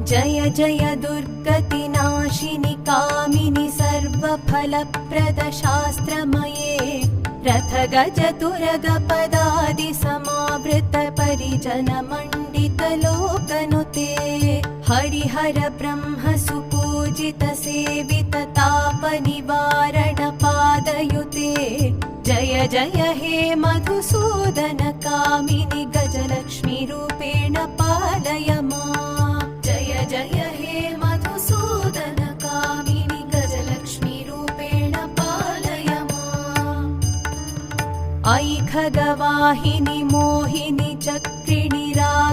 जय जय दुर्गतिनाशिनि कामिनि सर्वफलप्रद शास्त्रमये रथ गज तुरग पदादि समावृत परिजन मण्डित लोकनुते हरिहर ब्रह्म सुपूजित सेवित ताप निवारण पादयुते जय जय हे मधुसूदन कामिनि गजलक्ष्मी रूपेण पालय माम् जय जय हे मधुसूदन कामिनि गजलक्ष्मी रूपेण पालय माम् ऐ खगवाहिनि मोहिनि चक्रिणि राग